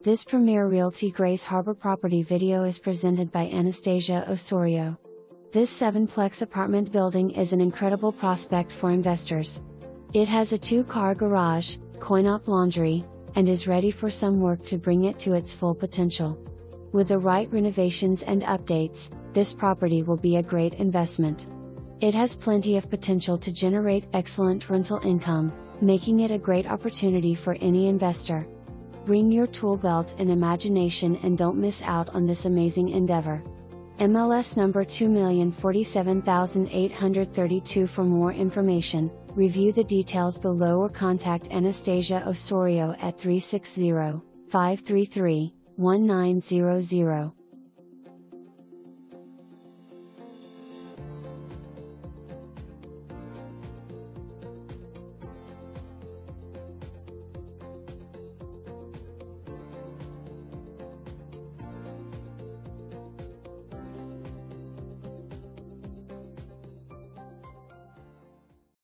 This Premier Realty Grays Harbor property video is presented by Anastasia Osorio. This 7-plex apartment building is an incredible prospect for investors. It has a 2-car garage, coin-op laundry, and is ready for some work to bring it to its full potential. With the right renovations and updates, this property will be a great investment. It has plenty of potential to generate excellent rental income, making it a great opportunity for any investor. Bring your tool belt and imagination and don't miss out on this amazing endeavor. MLS number 2,047,832. For more information, review the details below or contact Anastasia Osorio at 360-533-1900.